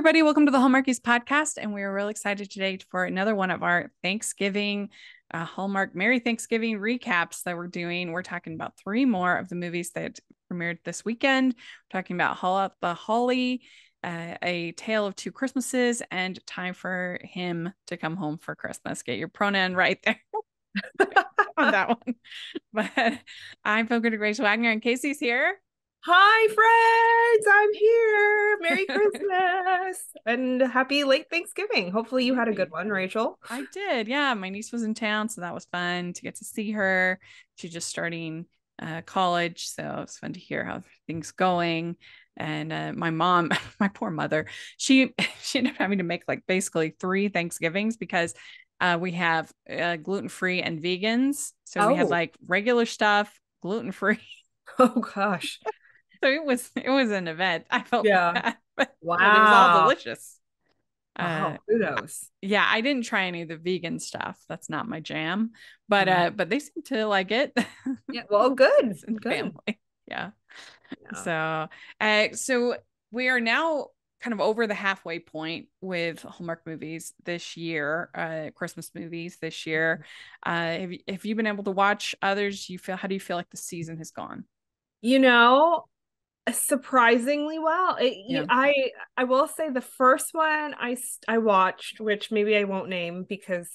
everybody. Welcome to the Hallmarkies podcast. And we are really excited today for another one of our Thanksgiving Hallmark Merry Thanksgiving recaps that we're doing. We're talking about three more of the movies that premiered this weekend. We're talking about Haul Out the Holly, A Tale of Two Christmases, and Time for Him to Come Home for Christmas. Get your pronoun right there on that one. But I'm Focus Rachel Wagner, and Kaycee's here. Hi, friends. I'm here. Merry Christmas and happy late Thanksgiving. Hopefully you had a good one, Rachel. I did. Yeah. My niece was in town, so that was fun to get to see her. She's just starting college, so it was fun to hear how things going. And my mom, my poor mother, she ended up having to make like basically three Thanksgivings because we have gluten-free and vegans. So we had Oh, like regular stuff, gluten-free. oh gosh. So it was an event. I felt Yeah. bad, but it was all Wow. delicious. Uh, Wow. Kudos. yeah, I didn't try any of the vegan stuff. That's not my jam. Mm. But they seem to like it. Yeah. Well, good. It's in the Good. family. Yeah. Yeah. So we are now kind of over the halfway point with Hallmark movies this year, Christmas movies this year. Have you been able to watch others? How do you feel like the season has gone? You know, surprisingly well. Yeah. I will say the first one I watched, which maybe I won't name because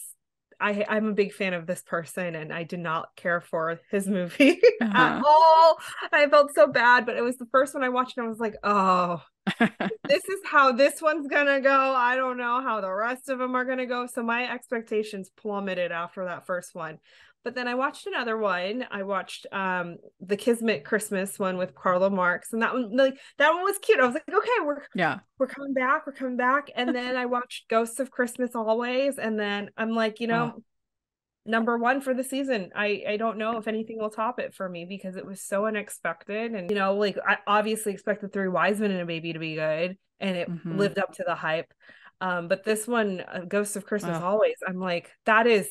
I'm a big fan of this person and I did not care for his movie at Uh-huh. all. I felt so bad, but it was the first one I watched and I was like, oh, this is how this one's gonna go. I don't know how the rest of them are gonna go. So my expectations plummeted after that first one. But then I watched another one. I watched the Kismet Christmas one with Carla Marks, and that one was cute. I was like, okay, Yeah. we're coming back, we're coming back. And then I watched Ghosts of Christmas Always, and then I'm like, Oh, number one for the season. I don't know if anything will top it for me because it was so unexpected. And like I obviously expected Three Wise Men and a Baby to be good, and it mm-hmm. lived up to the hype. But this one, Ghosts of Christmas Oh, Always, I'm like, that's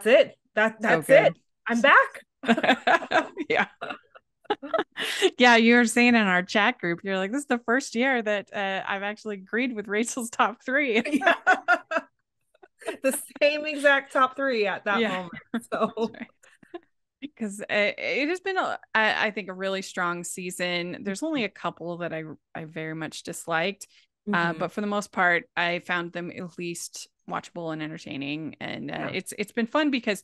it. so That's it. good. I'm back. Yeah. Yeah, you were saying in our chat group, you're like, this is the first year that I've actually agreed with Rachel's top three. Yeah. The same exact top three at that Yeah, moment. that's So right. Because it has been, I think, a really strong season. There's only a couple that I very much disliked, mhm. but for the most part, I found them at least watchable and entertaining. And Yeah. it's been fun because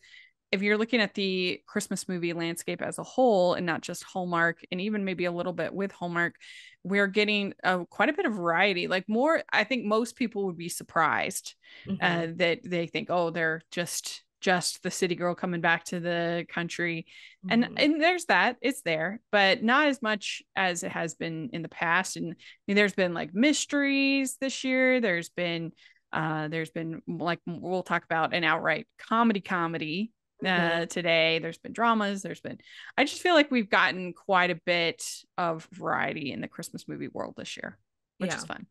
if you're looking at the Christmas movie landscape as a whole, and not just Hallmark, and even maybe a little bit with Hallmark, we're getting quite a bit of variety. Like more, I think most people would be surprised Mhm. that they think, oh, they're just the city girl coming back to the country, and Mhm. and there's that, it's there, but not as much as it has been in the past. And I mean, there's been like mysteries this year. There's been like, we'll talk about an outright comedy Mhm. today. There's been dramas. I just feel like we've gotten quite a bit of variety in the Christmas movie world this year, which is Yeah, fun.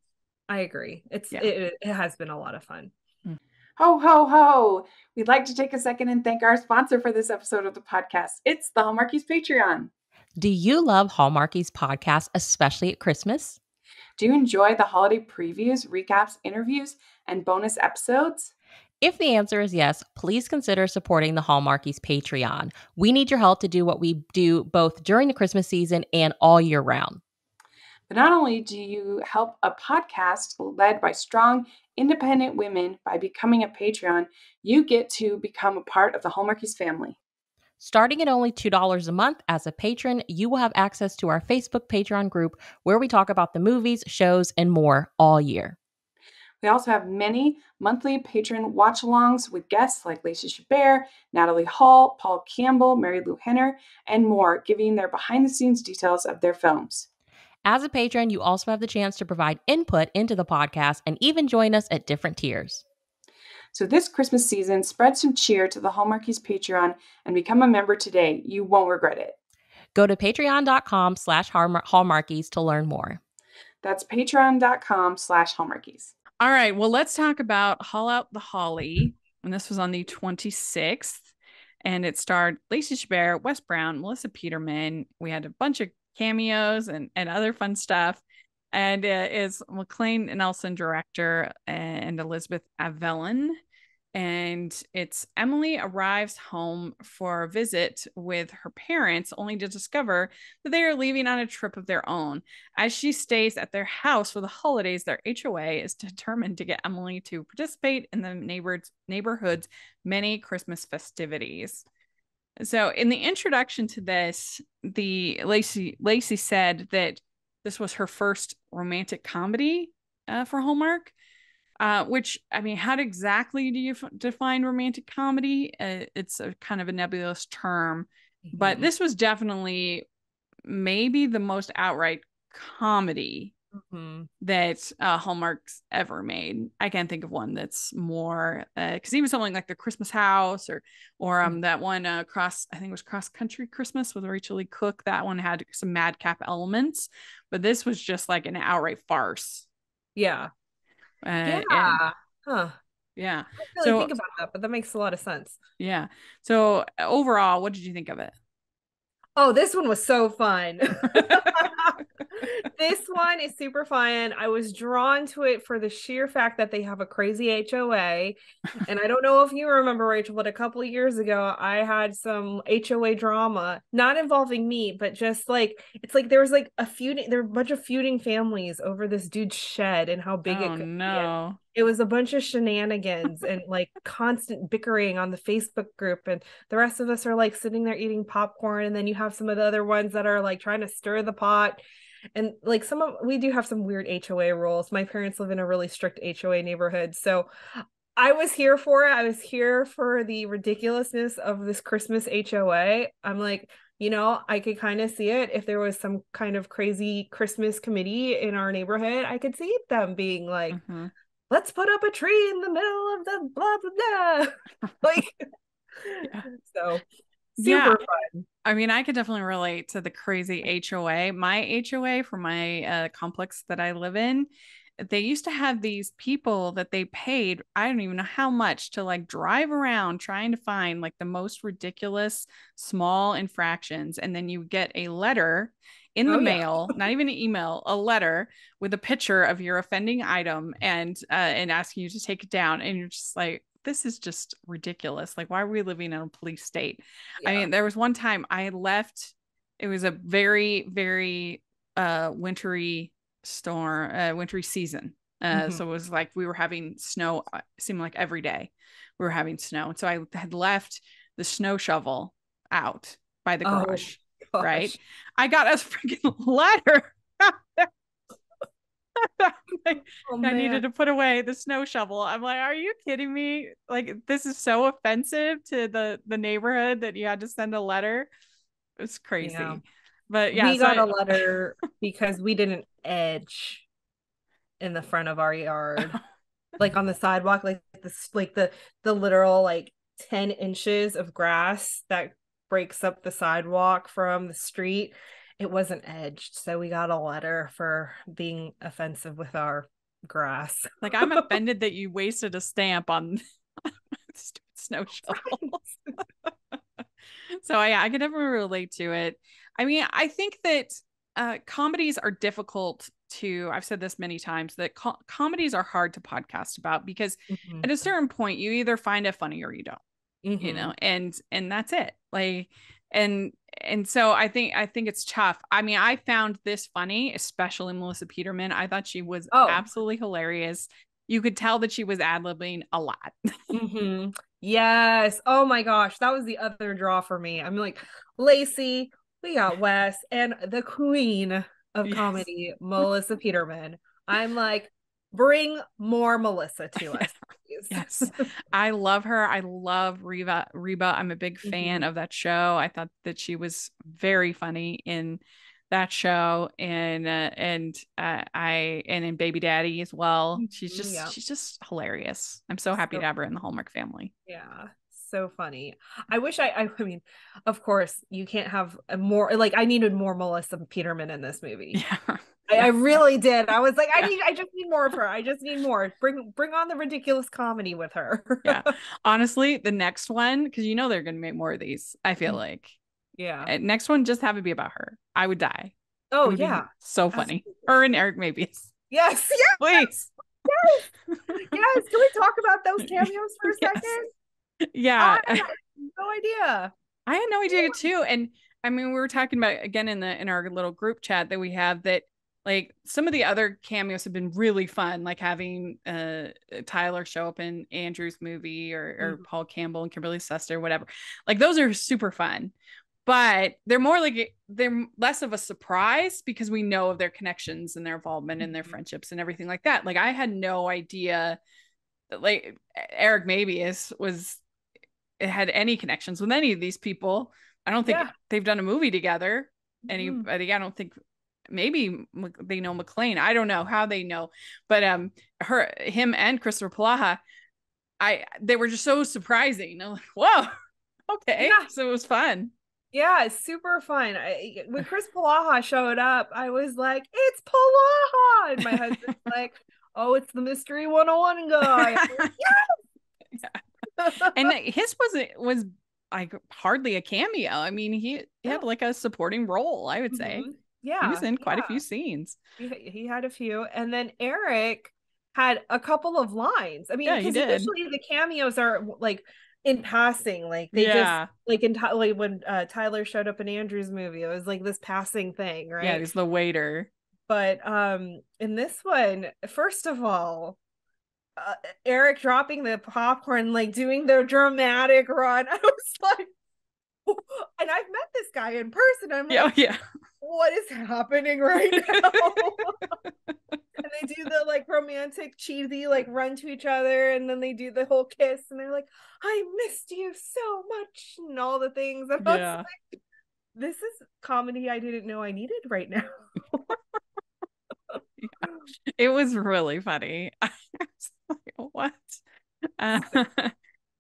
I agree. Yeah. It has been a lot of fun. Mm. Ho, ho, ho. We'd like to take a second and thank our sponsor for this episode of the podcast. It's the Hallmarkies Patreon. Do you love Hallmarkies podcast, especially at Christmas? Do you enjoy the holiday previews, recaps, interviews, and bonus episodes? If the answer is yes, please consider supporting the Hallmarkies Patreon. We need your help to do what we do both during the Christmas season and all year round. But not only do you help a podcast led by strong, independent women by becoming a Patreon, you get to become a part of the Hallmarkies family. Starting at only $2 a month as a patron, you will have access to our Facebook Patreon group where we talk about the movies, shows, and more all year. We also have many monthly patron watch-alongs with guests like Lacey Chabert, Natalie Hall, Paul Campbell, Mary Lou Henner, and more, giving their behind-the-scenes details of their films. As a patron, you also have the chance to provide input into the podcast and even join us at different tiers. So this Christmas season, spread some cheer to the Hallmarkies Patreon and become a member today. You won't regret it. Go to patreon.com/hallmarkies to learn more. That's patreon.com/hallmarkies. All right. Well, let's talk about Haul Out the Holly. And this was on the 26th. And it starred Lacey Chabert, Wes Brown, Melissa Peterman. We had a bunch of cameos and other fun stuff. and is McLean Nelson director and Elizabeth Avellin. And it's Emily arrives home for a visit with her parents, only to discover that they are leaving on a trip of their own. As she stays at their house for the holidays, their HOA is determined to get Emily to participate in the neighborhood's many Christmas festivities. So, in the introduction to this, the Lacey said that this was her first romantic comedy for Hallmark. Which, I mean, how exactly do you define romantic comedy? It's a kind of a nebulous term, but this was definitely maybe the most outright comedy that Hallmark's ever made. I can't think of one that's more, because even something like The Christmas House or that one I think it was Cross Country Christmas with Rachel Lee Cook. That one had some madcap elements, but this was just like an outright farce. Yeah. Yeah. I didn't really think about that, but that makes a lot of sense. Yeah. So overall, what did you think of it? Oh, this one was so fun. This one is super fun. I was drawn to it for the sheer fact that they have a crazy HOA. And I don't know if you remember, Rachel, but a couple of years ago, I had some HOA drama, not involving me, but just like, it's like there was like there were a bunch of feuding families over this dude's shed and how big it could be. It was a bunch of shenanigans and like constant bickering on the Facebook group. And the rest of us are like sitting there eating popcorn. And then you have some of the other ones that are like trying to stir the pot. And like we do have some weird HOA rules. My parents live in a really strict HOA neighborhood. So I was here for it. I was here for the ridiculousness of this Christmas HOA. I'm like, I could kind of see it. If there was some kind of crazy Christmas committee in our neighborhood, I could see them being like, let's put up a tree in the middle of the blah, blah, blah. Like, so super fun. I mean, I could definitely relate to the crazy HOA. My HOA for my complex that I live in, they used to have these people that they paid, I don't even know how much, to like drive around trying to find like the most ridiculous small infractions. And then you get a letter in the mail, not even an email, a letter with a picture of your offending item and asking you to take it down. And you're just like, this is just ridiculous. Like, why are we living in a police state? I mean, there was one time I left, it was a very, very wintry season. So it was like we were having snow, it seemed like every day we were having snow. And so I had left the snow shovel out by the garage, right? I got a freaking letter. I needed to put away the snow shovel. I'm like, are you kidding me? Like, this is so offensive to the neighborhood that you had to send a letter. It's crazy. Yeah. But yeah, we got a letter because we didn't edge in the front of our yard, like on the sidewalk, like the literal like 10 inches of grass that breaks up the sidewalk from the street. It wasn't edged, so we got a letter for being offensive with our grass. Like, I'm offended that you wasted a stamp on stupid snow shovels. So I can definitely relate to it. I mean, I think that comedies are difficult to, I've said this many times, that comedies are hard to podcast about because at a certain point you either find it funny or you don't, and that's it. Like, and so I think it's tough. I mean, I found this funny, especially Melissa Peterman. I thought she was absolutely hilarious. You could tell that she was ad-libbing a lot. Yes. Oh my gosh. That was the other draw for me. I'm like, Lacey, we got Wes, and the queen of comedy, Melissa Peterman. I'm like, bring more Melissa to us. Yes. I love her. I love Reba. I'm a big fan of that show. I thought that she was very funny in that show, and in Baby Daddy as well. She's just hilarious. I'm so happy to have her in the Hallmark family. Yeah, so funny. I wish I mean, of course you can't have a more, like, I needed more Melissa Peterman in this movie. Yeah. I really did. I was like, I just need more of her. I just need more. Bring on the ridiculous comedy with her. Yeah. Honestly, the next one, because they're gonna make more of these, I feel like. Yeah. Next one, just have it be about her. I would die. Oh It would be yeah. so funny. Or an Eric maybe. Yes. Please. Yes. Yes. Can we talk about those cameos for a Yes. second? Yeah. I had no idea. I had no idea too. And I mean, we were talking about again in our little group chat that we have that like some of the other cameos have been really fun, like having Tyler show up in Andrew's movie or Paul Campbell and Kimberly Suster, whatever. Like those are super fun. But they're less of a surprise because we know of their connections and their involvement and their friendships and everything like that. Like I had no idea that like Eric was it had any connections with any of these people. I don't think they've done a movie together. Anybody, I don't think maybe they know McLean. I don't know how they know, but him and Christopher Plaha, they were just so surprising. I'm like, whoa, okay. Yeah. So it was fun. Yeah, it's super fun. When Chris Palaha showed up, I was like, it's Palaha. And my husband's like, oh, it's the Mystery 101 guy. Like, yes! And his was like hardly a cameo. I mean, he had like a supporting role, I would say. Yeah. He was in quite a few scenes. He had a few. And then Eric had a couple of lines. I mean, because usually the cameos are like in passing, like they just like like when Tyler showed up in Andrew's movie, it was like this passing thing, right? Yeah, he's the waiter. But in this one, first of all, Eric dropping the popcorn, like doing the dramatic run, I was like, and I've met this guy in person. I'm like, what is happening right now? And they do the like romantic, cheesy, like run to each other, and then they do the whole kiss, and they're like, I missed you so much, and all the things. And I was like, this is comedy I didn't know I needed right now. It was really funny. I was like, what?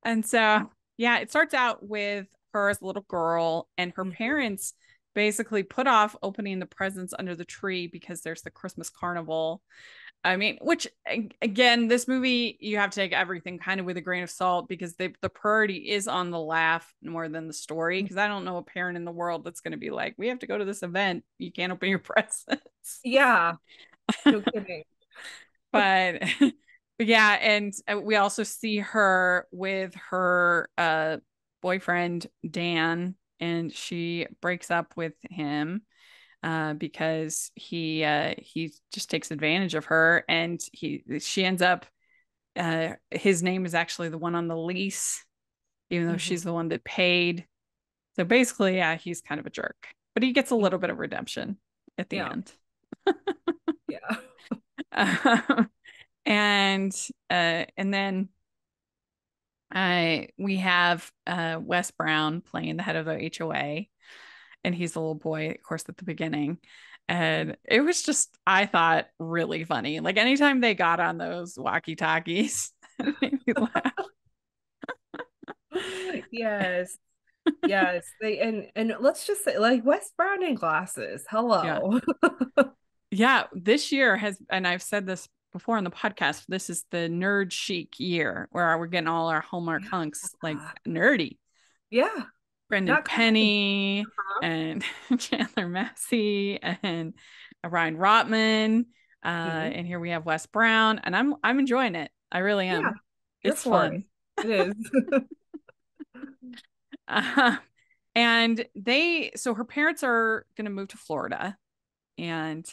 And so, yeah, it starts out with her as a little girl, and her parents basically put off opening the presents under the tree because there's the Christmas carnival. I mean, which again, this movie, you have to take everything kind of with a grain of salt because the priority is on the laugh more than the story. Because I don't know a parent in the world that's going to be like, we have to go to this event. You can't open your presents. Yeah. No kidding. but yeah, and we also see her with her boyfriend Dan, and she breaks up with him because he just takes advantage of her, and she ends up his name is actually the one on the lease, even though she's the one that paid. So basically, yeah, he's kind of a jerk, but he gets a little bit of redemption at the end. And then we have Wes Brown playing the head of the HOA, and he's the little boy, of course, at the beginning. And it was just, I thought, really funny. Like anytime they got on those walkie-talkies, it made me laugh. Yes. They and let's just say, like, Wes Brown in glasses. Hello. Yeah, this year has, and I've said this before on the podcast, this is the nerd chic year where we're getting all our Hallmark hunks like nerdy. Yeah. Brendan Penny and Chandler Massey and Ryan Rotman. And here we have Wes Brown, and I'm enjoying it. I really am. Yeah, it's fun. It is. And so her parents are going to move to Florida, and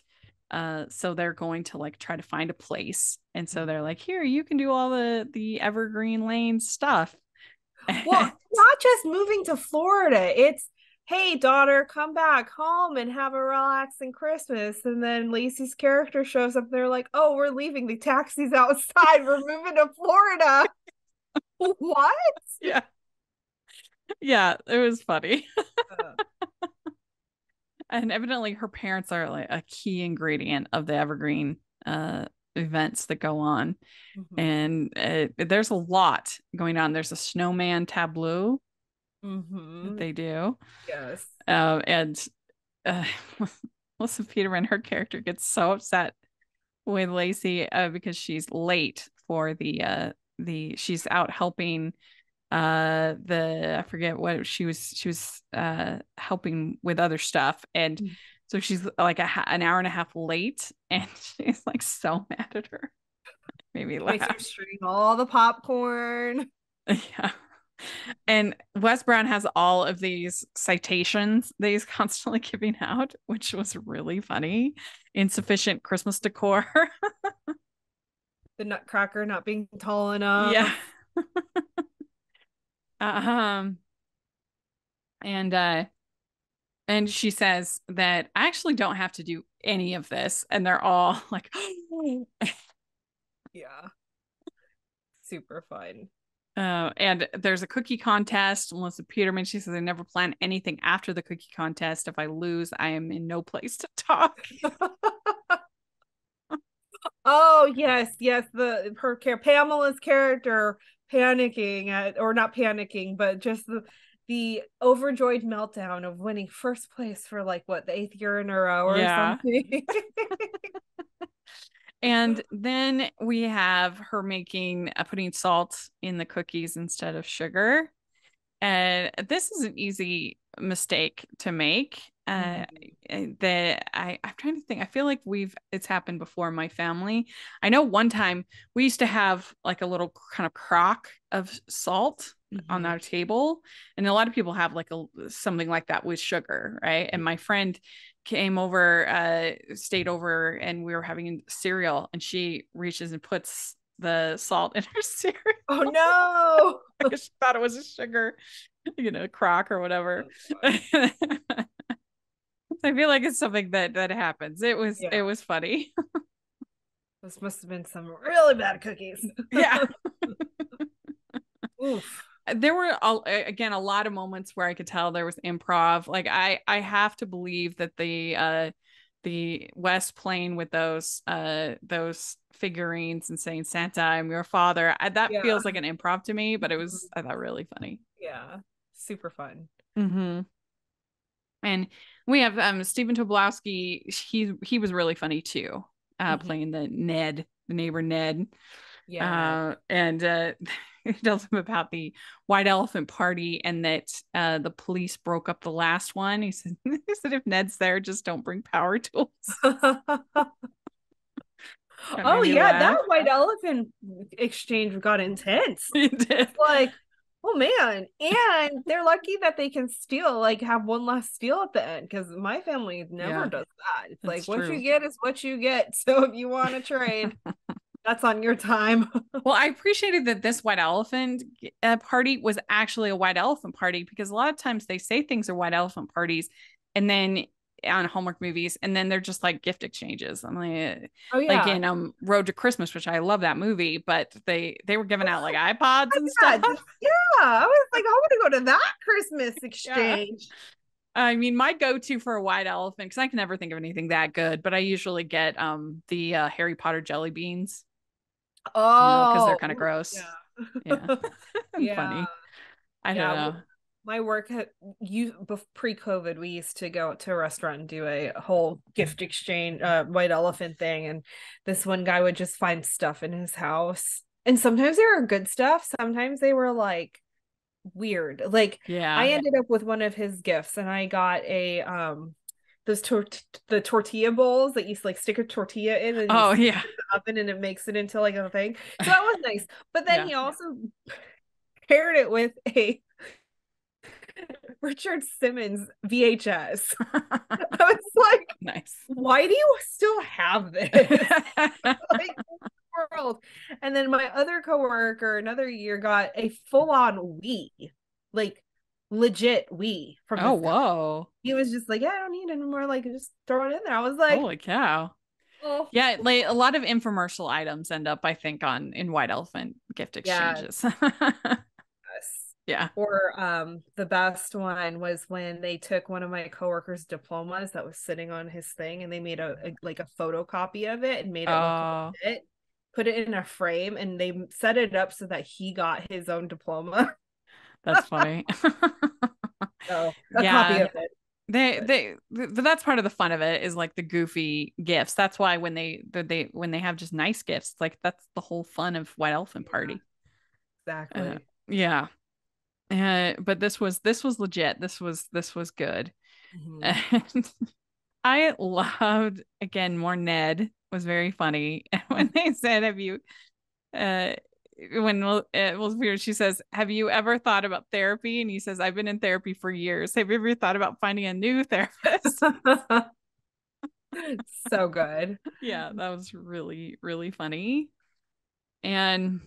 so they're going to like try to find a place, and so they're like, here, you can do all the Evergreen Lane stuff. Well, not just moving to Florida, it's, hey daughter, come back home and have a relaxing Christmas. And then Lacey's character shows up, they're like, oh, we're leaving, the taxi's outside, we're moving to Florida. What? Yeah, it was funny. And evidently her parents are like a key ingredient of the Evergreen events that go on. And there's a lot going on. There's a snowman tableau that they do. Yes. And Melissa Peterman, her character, gets so upset with Lacey because she's late for she's out helping I forget what she was helping with other stuff, and So she's like an hour and a half late, and she's like so mad at her. Made me Makes her laugh. string all the popcorn. Yeah. And Wes Brown has all of these citations that he's constantly giving out, which was really funny. Insufficient Christmas decor. The Nutcracker not being tall Yeah. enough. Um, and she says that I actually don't have to do any of this. And they're all like, Yeah. Super fun. and there's a cookie contest. Melissa Peterman, she says, I never plan anything after the cookie contest. If I lose, I am in no place to talk. Oh yes, yes. Pamela's character panicking or not panicking, but just the overjoyed meltdown of winning first place for like what, the 8th year in a row or Yeah. something. And then we have her putting salt in the cookies instead of sugar. And this is an easy mistake to make. I'm trying to think. I feel like it's happened before in my family. I know one time we used to have like a little kind of crock of salt on our table, and a lot of people have like something like that with sugar, right? And my friend came over, stayed over, and we were having cereal, and she reaches and puts the salt in her cereal. Oh no. Because she thought it was a sugar, crock or whatever. I feel like it's something that happens. It was funny. This must have been some really bad cookies. Yeah. Oof. There were again a lot of moments where I could tell there was improv. Like I have to believe that the West playing with those figurines and saying Santa, I'm your father. That feels like an improv to me, but it was, I thought, really funny. Yeah, super fun. Mm-hmm. And we have Stephen Tobolowsky. He was really funny too, playing the neighbor Ned. Yeah. And he tells him about the white elephant party and that the police broke up the last one. He said if Ned's there, just don't bring power tools. Oh yeah, that white elephant exchange got intense. It did. It's like, oh man, and they're lucky that they can have one last steal at the end, because my family never does that. It's like, what you get is what you get. So if you want to trade, that's on your time. Well, I appreciated that this white elephant party was actually a white elephant party, because a lot of times they say things are white elephant parties and then on Hallmark movies, and then they're just like gift exchanges. I'm like, like in Road to Christmas, which I love that movie, but they were giving out like iPods and stuff. Yeah, I was like, I want to go to that Christmas exchange. Yeah. I mean, my go-to for a white elephant, because I can never think of anything that good, but I usually get the Harry Potter jelly beans. Oh, because they're kind of gross. Yeah. Yeah. Funny. I don't know. My work pre-COVID, we used to go to a restaurant and do a whole gift exchange, white elephant thing. And this one guy would just find stuff in his house. And sometimes they were good stuff. Sometimes they were like weird. Like, I ended up with one of his gifts, and I got a the tortilla bowls that you like stick a tortilla in, and in the oven, and it makes it into like a thing. So that was nice. But then he also paired it with a Richard Simmons VHS. I was like, nice. Why do you still have this? Like, world. And then my other coworker another year got a full-on Wii, like legit Wii from whoa. He was just like, yeah, I don't need it anymore, like just throw it in there. I was like, holy cow. Oh. Yeah, like a lot of infomercial items end up, I think, in white elephant gift exchanges. Yeah. Or the best one was when they took one of my coworkers' diplomas that was sitting on his thing, and they made a photocopy of it and made it look legit, put it in a frame, and they set it up so that he got his own diploma. That's funny. So a copy of it. That's part of the fun of it, is like the goofy gifts. That's why when they have just nice gifts, like that's the whole fun of White Elephant Party. Exactly. Yeah. But this was legit. This was good. Mm-hmm. I loved, again, more Ned was very funny. When they said, have you, uh, when Will Peter, she says, have you ever thought about therapy? And he says, I've been in therapy for years. Have you ever thought about finding a new therapist? So good. Yeah, that was really, really funny. And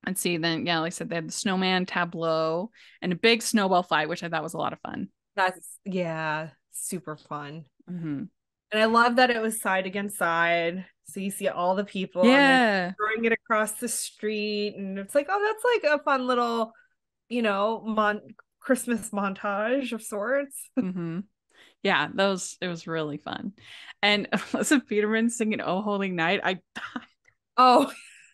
let's see, then, yeah, like I said, they had the snowman tableau and a big snowball fight, which I thought was a lot of fun. That's, yeah, super fun. Mm-hmm. And I love that it was side against side. So you see all the people and they're Yeah. throwing it across the street. And it's like, oh, that's like a fun little, Christmas montage of sorts. Mm-hmm. Yeah, it was really fun. And Elizabeth Peterman singing Oh Holy Night, I Oh,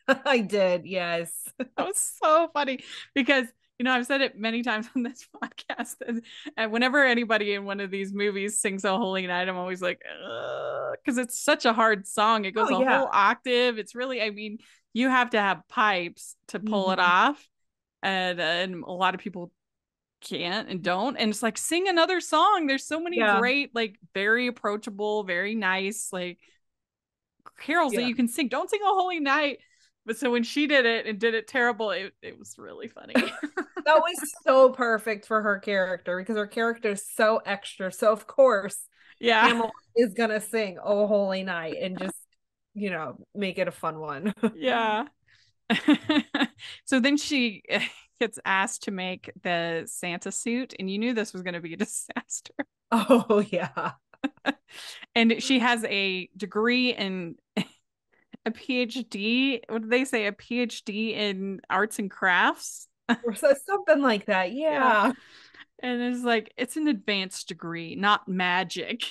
I did. Yes. that was so funny because I've said it many times on this podcast, and whenever anybody in one of these movies sings "Oh Holy Night," I'm always like, because it's such a hard song. It goes Oh, a yeah. whole octave. It's really, I mean, you have to have pipes to pull it Mhm. off, and a lot of people can't and don't. And it's like, sing another song. There's so many Yeah. great, like very approachable, very nice, like carols that Yeah. you can sing. Don't sing "Oh Holy Night." But so when she did it and did it terrible, it was really funny. That was so perfect for her character because her character is so extra. So of course, Yeah. Hamill is gonna sing "Oh Holy Night" and just, make it a fun one. Yeah. So then she gets asked to make the Santa suit, and you knew this was going to be a disaster. Oh yeah. And she has a degree in a PhD. What did they say? A PhD in arts and crafts. Or so, something like that. Yeah. Yeah. And it's like, it's an advanced degree, not magic.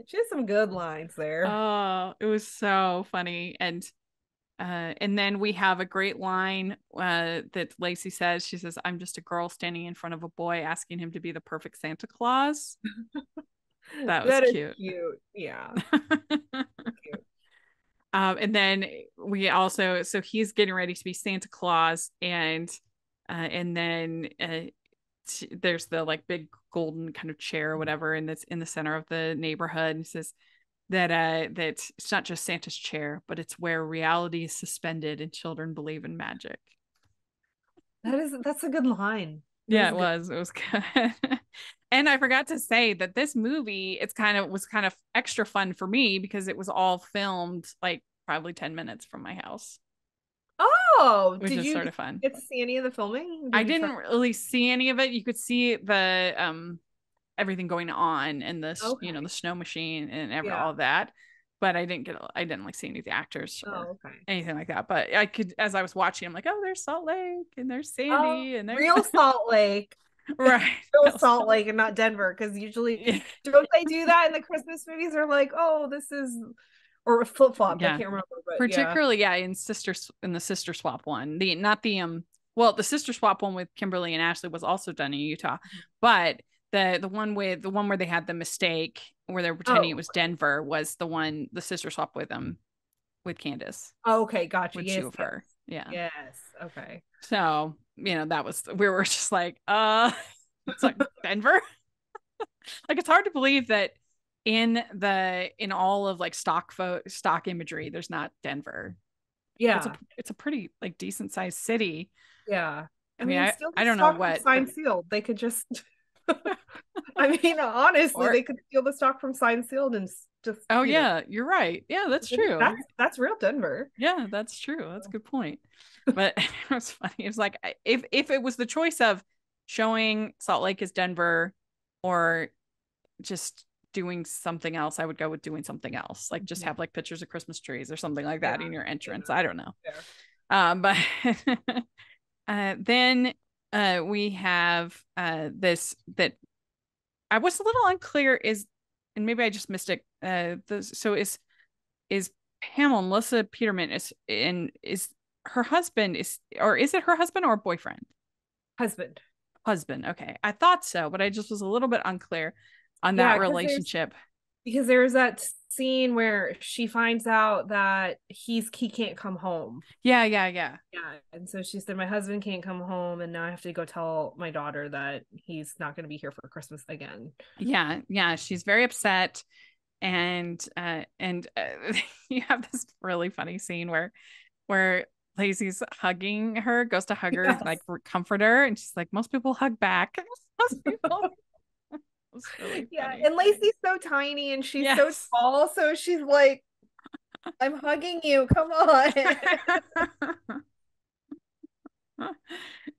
She has some good lines there. Oh, it was so funny. And then we have a great line that Lacey says. She says, I'm just a girl standing in front of a boy asking him to be the perfect Santa Claus. That was That is cute. cute. Yeah. Cute. And then we also, so he's getting ready to be Santa Claus, and then there's the like big golden kind of chair or whatever, and that's in the center of the neighborhood. And he says that it's not just Santa's chair, but it's where reality is suspended and children believe in magic. That's a good line. Yeah, it was good. And I forgot to say that this movie, was kind of extra fun for me because it was all filmed like probably 10 minutes from my house, Oh, which did is you sort of fun. get to see any of the filming? I Did you try? didn't really see any of it. You could see the everything going on and Okay. the snow machine and Yeah. all that, but I didn't like see any of the actors or Oh, okay. anything like that. But I could, as I was watching, I'm like, oh, there's Salt Lake and there's Oh, Sandy and there's real Salt Lake. right. Real Salt Lake and not Denver. Because usually don't they do that in the Christmas movies? They're like, oh, this is, or flip flopped. I Yeah. can't remember, but yeah. Particularly, yeah, in the sister swap one. The not the well, the sister swap one with Kimberly and Ashley was also done in Utah, but the one where they had the mistake where they were pretending it was Denver was the sister swap with Candace. Oh, okay, gotcha. With Yes, two of her. Yeah. yes. Okay. So, that was, we were just like, it's like Denver. Like, it's hard to believe that in all of like stock imagery, there's not Denver. Yeah. It's a pretty like decent sized city. Yeah. I mean, still I don't know stock from what Signed Sealed. They could just I mean, honestly, they could steal the stock from Signed Sealed and just yeah, you're right. Yeah, that's true. That's real Denver. Yeah, that's true. That's a good point. But it was funny. It was like, if it was the choice of showing Salt Lake as Denver or just doing something else, I would go with doing something else. Like just have like pictures of Christmas trees or something like that in your entrance. Yeah. I don't know. But then we have this that I was a little unclear and maybe I just missed it. So is Pamela, Melissa Peterman is her husband is it her husband or boyfriend? Husband. Okay. I thought so, but I just was a little bit unclear on that relationship. Because there's that scene where she finds out that he can't come home. Yeah. Yeah. And so she said, my husband can't come home, and now I have to go tell my daughter that he's not going to be here for Christmas again. Yeah. She's very upset. And you have this really funny scene where Lacey's hugging her, goes to hug her, Yes. like comfort her, and she's like, most people hug back. Most people. It's really funny. And Lacey's so tiny and she's so Yes. tall, so she's like, I'm hugging you, come on.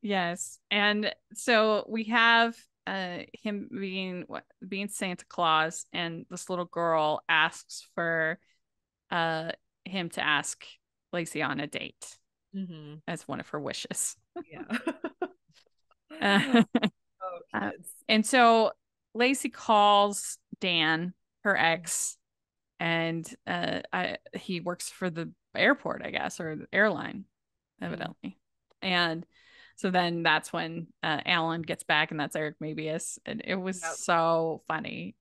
Yes. And so we have him being Santa Claus, and this little girl asks for him to ask Lacey on a date as one of her wishes. Yeah. Uh, Oh, and so Lacey calls Dan, her ex, and he works for the airport, I guess, or the airline, evidently. And so then that's when Alan gets back, and that's Eric Mabius, and it was so funny.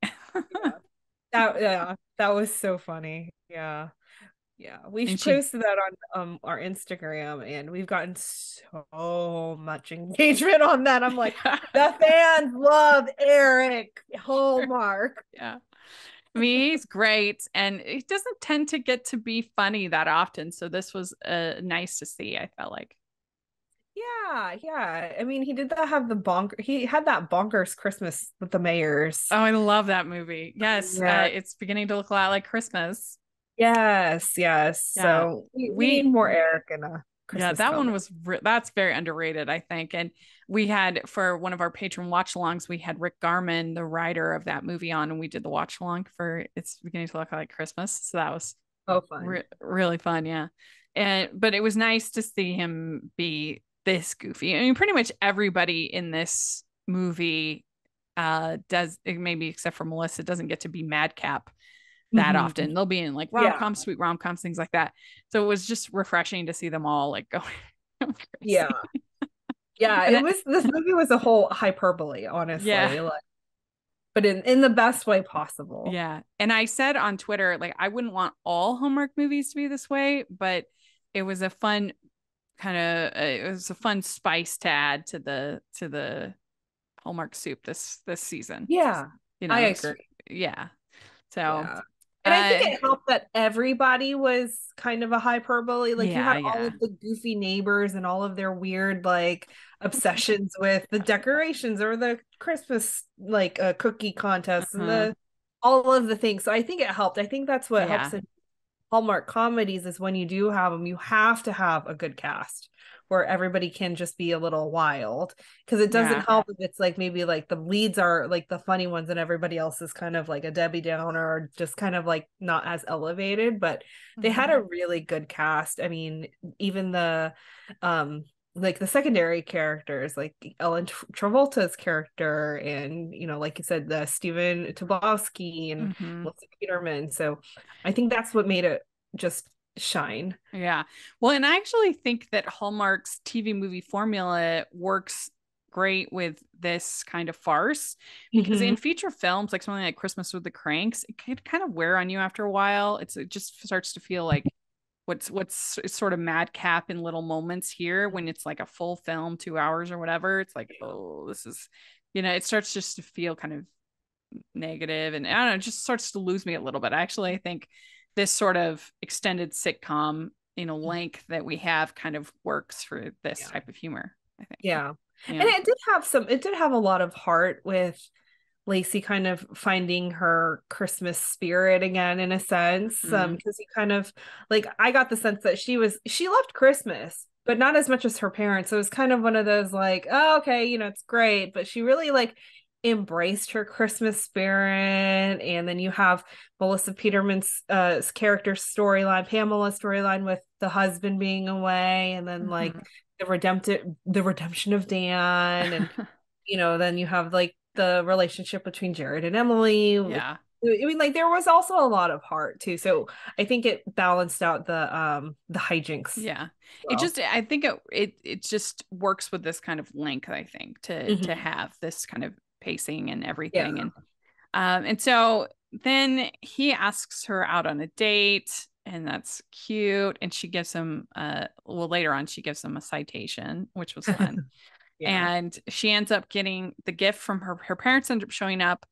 that was so funny. Yeah. We posted that on our Instagram, and we've gotten so much engagement on that. I'm like, the fans love Eric Hallmark. Yeah. I mean, he's great, and he doesn't tend to get to be funny that often. So this was nice to see, I felt like. Yeah. I mean, he did that have he had that bonkers Christmas with the Mayors. Oh, I love that movie. Yes. It's beginning to look a lot like Christmas. Yes. Yeah. So we need more Eric in a Christmas that comedy. one was that's very underrated, I think. And we had, for one of our patron watch alongs, we had Rick Garman, the writer of that movie, on, and we did the watch along for It's Beginning to Look Like Christmas. So that was fun. really fun. Yeah. But it was nice to see him be this goofy. I mean, pretty much everybody in this movie does, maybe except for Melissa, doesn't get to be madcap that often. They'll be in like rom-coms, sweet rom-coms, things like that. So it was just refreshing to see them all like going crazy. This movie was a whole hyperbole, honestly. Like, but in the best way possible. Yeah. And I said on Twitter, like, I wouldn't want all Hallmark movies to be this way, but it was a fun spice to add to the Hallmark soup this season. Yeah. I agree. Yeah. So and I think it helped that everybody was kind of a hyperbole. Like, you had all of the goofy neighbors and all of their weird like obsessions with the decorations or the Christmas like cookie contests and all of the things. So I think it helped. I think that's what helps in Hallmark comedies, is when you do have them, you have to have a good cast where everybody can just be a little wild, because it doesn't help if it's like maybe like the leads are like the funny ones and everybody else is kind of like a Debbie Downer or just kind of like not as elevated. But they had a really good cast. I mean, even the like the secondary characters, like Ellen Travolta's character, and like you said, the Stephen Tobolowsky and Melissa Peterman. So I think that's what made it just shine. Yeah. Well, and I actually think that Hallmark's TV movie formula works great with this kind of farce, because in feature films, like something like Christmas with the Cranks, it could kind of wear on you after a while. It just starts to feel like what's sort of madcap in little moments here. When it's like a full film, 2 hours or whatever, it's like, oh, this is, it starts just to feel kind of negative, and I don't know, it just starts to lose me a little bit. Actually, I think this sort of extended sitcom, length that we have kind of works for this type of humor, I think. Yeah. And it did have a lot of heart with Lacey kind of finding her Christmas spirit again, in a sense. Because you kind of like, I got the sense that she loved Christmas, but not as much as her parents. So it was kind of one of those like, oh, okay, it's great, but she really like embraced her Christmas spirit. And then you have Melissa Peterman's character storyline, Pamela's storyline with the husband being away, and then like the redemption of Dan, and then you have like the relationship between Jared and Emily. I mean, like, there was also a lot of heart too. So I think it balanced out the hijinks. Yeah. Well, I think it just works with this kind of length, I think, to have this kind of pacing and everything. And so then he asks her out on a date, and that's cute. And she gives him later on she gives him a citation, which was fun. Yeah. And she ends up getting the gift from her parents end up showing up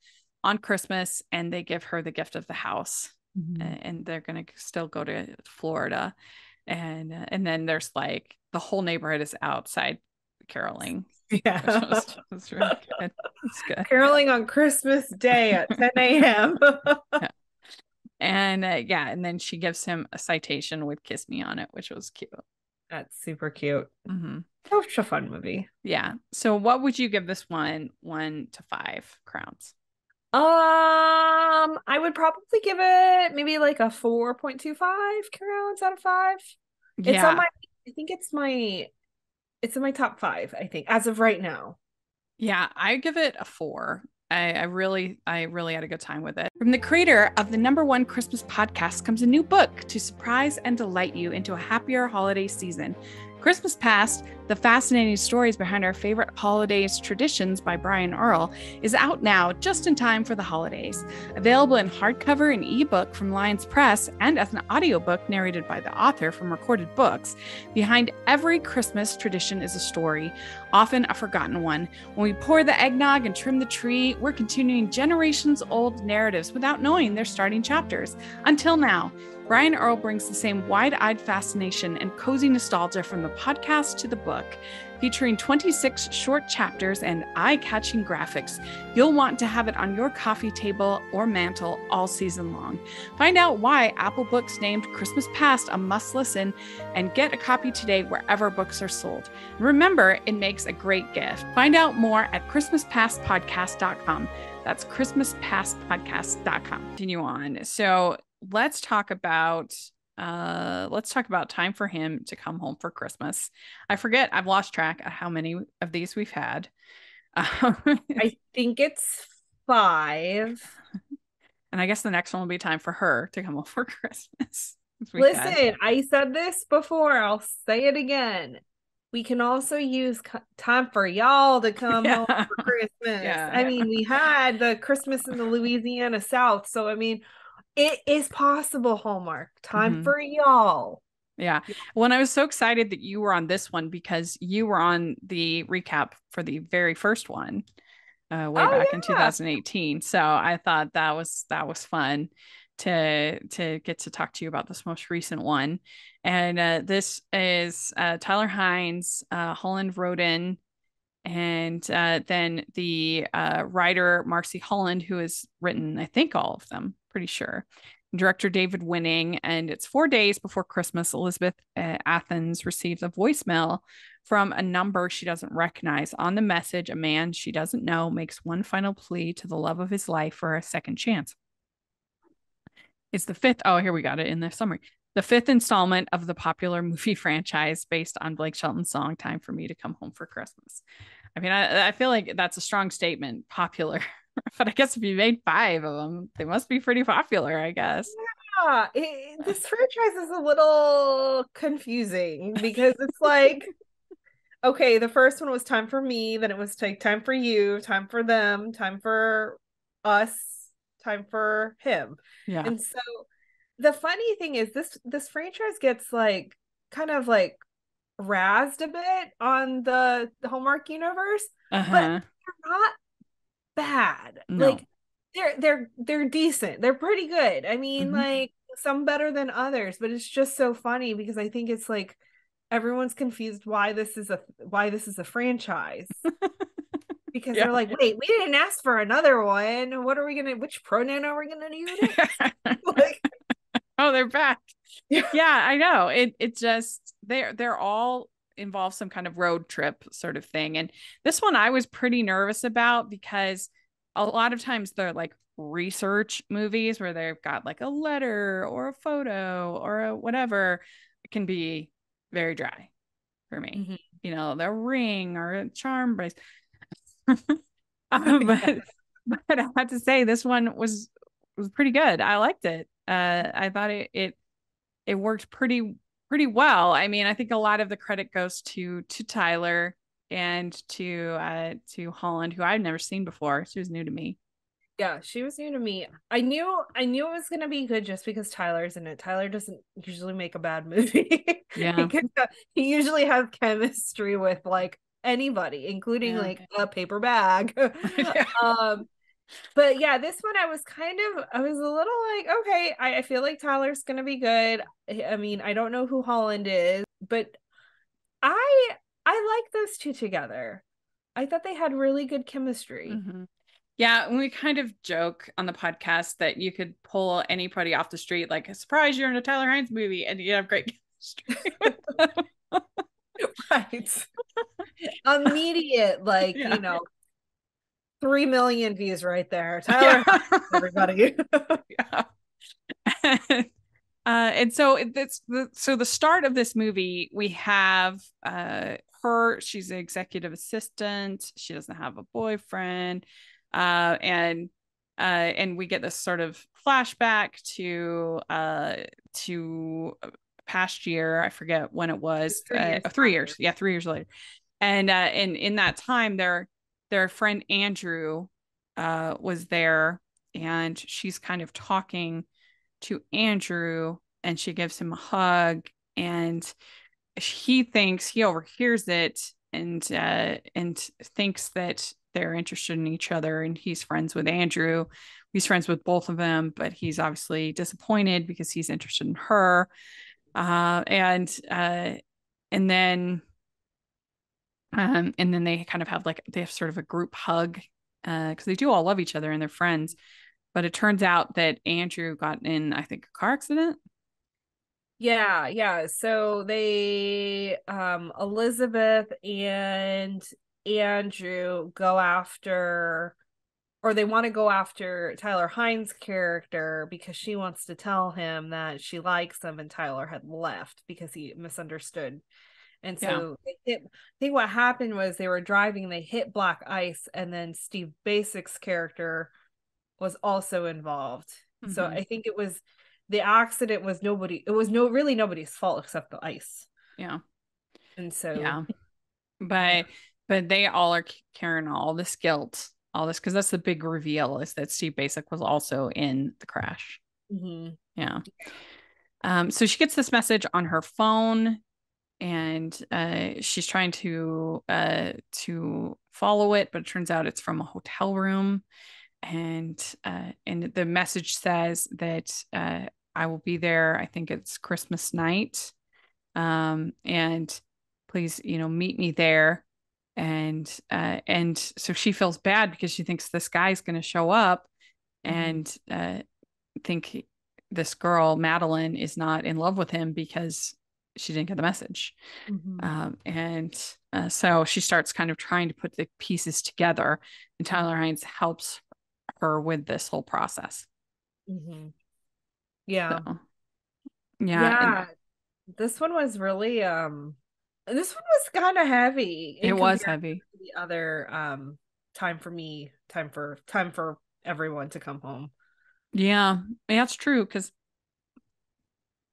on Christmas, and they give her the gift of the house. And they're gonna still go to Florida. And then there's like the whole neighborhood is outside caroling. Yeah. Which was really good. It's good. Caroling on Christmas Day at 10 a.m. Yeah. And and then she gives him a citation with "Kiss Me" on it, which was cute. That's super cute. Mm-hmm. Such a fun movie. Yeah. So what would you give this one 1 to 5 crowns? I would probably give it maybe like a 4.25 crowns out of 5. It's on my, I think it's in my top 5, I think, as of right now. Yeah, I give it a 4. I really had a good time with it. From the creator of the #1 Christmas podcast comes a new book to surprise and delight you into a happier holiday season. Christmas Past, the fascinating stories behind our favorite holidays traditions by Brian Earl, is out now just in time for the holidays. Available in hardcover and ebook from Lions Press and as an audiobook narrated by the author from Recorded Books, behind every Christmas tradition is a story, often a forgotten one. When we pour the eggnog and trim the tree, we're continuing generations-old narratives without knowing their starting chapters. Until now, Brian Earl brings the same wide-eyed fascination and cozy nostalgia from the podcast to the book. Featuring 26 short chapters and eye-catching graphics, you'll want to have it on your coffee table or mantle all season long. Find out why Apple Books named Christmas Past a must-listen and get a copy today wherever books are sold. Remember, it makes a great gift. Find out more at ChristmasPastPodcast.com. That's ChristmasPastPodcast.com. Continue on. So let's talk about time for him to come home for Christmas. I forget, I've lost track of how many of these we've had. I think it's 5. And I guess the next one will be time for her to come home for Christmas. Listen, I said this before, I'll say it again. We can also use time for y'all to come home for Christmas. Yeah. I mean, we had the Christmas in the Louisiana South, so I mean, it is possible, Hallmark. Time for y'all. Yeah. Well, I was so excited that you were on this one because you were on the recap for the very first one back in 2018. So I thought that was fun to get to talk to you about this most recent one. And this is Tyler Hines, Holland Roden, and then the writer Marcy Holland, who has written, I think, all of them, pretty sure. Director David Winning, and it's 4 days before Christmas. Elizabeth Athens receives a voicemail from a number she doesn't recognize. On the message, a man she doesn't know makes one final plea to the love of his life for a second chance. It's the 5th. Oh, here we got it in the summary. The 5th installment of the popular movie franchise based on Blake Shelton's song "Time for Me to Come Home for Christmas." I mean, I feel like that's a strong statement, popular. But I guess if you made 5 of them, they must be pretty popular, I guess. Yeah, this franchise is a little confusing because it's like, okay, the first one was Time for Me, then it was Time for You, Time for Them, Time for Us, Time for Him. Yeah. And so the funny thing is this franchise gets like kind of like razzed a bit on the Hallmark universe, but they're not bad. No. Like they're decent. They're pretty good. I mean, like some better than others, but it's just so funny because I think it's like everyone's confused why this is a franchise. Because they're like, wait, we didn't ask for another one. Which pronoun are we gonna use? Like, oh, they're back. Yeah, I know. It just they're all involve some kind of road trip sort of thing. And this one I was pretty nervous about because a lot of times they're like research movies where they've got like a letter or a photo or a whatever. It can be very dry for me. You know, the ring or a charm brace. But I have to say this one was pretty good. I liked it. I thought it worked pretty well. I mean, I think a lot of the credit goes to Tyler and to Holland, who I've never seen before. She was new to me. Yeah, she was new to me. I knew it was gonna be good just because Tyler's in it. Tyler doesn't usually make a bad movie. Yeah. He usually has chemistry with like anybody, including Yeah. like a paper bag. Yeah. But yeah, this one I was a little like, okay, I feel like Tyler's gonna be good. I mean, I don't know who Holland is, but I I like those two together. I thought they had really good chemistry. Mm-hmm. Yeah, and we kind of joke on the podcast that you could pull anybody off the street, like, surprise, you're in a Tyler Hines movie, and you have great chemistry with them. Right. Immediate, like, Yeah. 3 million views right there. Yeah. Tyler, everybody. Yeah. And so the start of this movie, we have she's an executive assistant. She doesn't have a boyfriend. And we get this sort of flashback to past year. I forget when it was. 3 years 3 years. Yeah, 3 years later. And in that time, their friend Andrew was there, and she's kind of talking to Andrew, and she gives him a hug, and he overhears it, and thinks that they're interested in each other, and he's friends with Andrew. He's friends with both of them, but he's obviously disappointed because he's interested in her. And then they kind of they have sort of a group hug, because they do all love each other and they're friends. But it turns out that Andrew got in, I think, a car accident. Yeah, yeah. So they Elizabeth and Andrew go after, or they want to go after Tyler Hines' character because she wants to tell him that she likes him, and Tyler had left because he misunderstood. And Yeah. so I think what happened was they were driving, they hit black ice, and then Steve Basic's character was also involved. Mm-hmm. So I think the accident was really nobody's fault except the ice. Yeah. And so yeah. But they all are carrying all this guilt, all this, because that's the big reveal, is that Steve Basic was also in the crash. Mm-hmm. Yeah. So she gets this message on her phone, and she's trying to follow it, but it turns out it's from a hotel room, and the message says that I will be there. I think it's Christmas night, and please, meet me there. And so she feels bad because she thinks this guy's going to show up, and think this girl Madeline is not in love with him because she didn't get the message. So she starts kind of trying to put the pieces together, and Tyler Hines helps her with this whole process. Yeah. So, yeah. This one was really this one was kind of heavy. It was heavy. The other time for everyone to come home. Yeah, that's true, because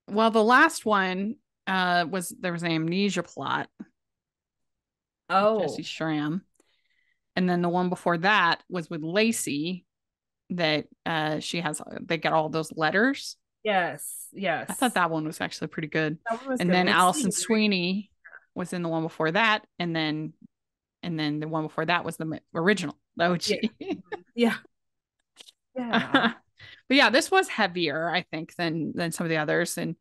the last one there was an amnesia plot. Jesse Schramm. And then the one before that was with Lacey, that they get all those letters. Yes. I thought that one was actually pretty good. And then Allison Sweeney was in the one before that, and then the one before that was the original, the OG. Yeah. But yeah, this was heavier, I think, than some of the others, and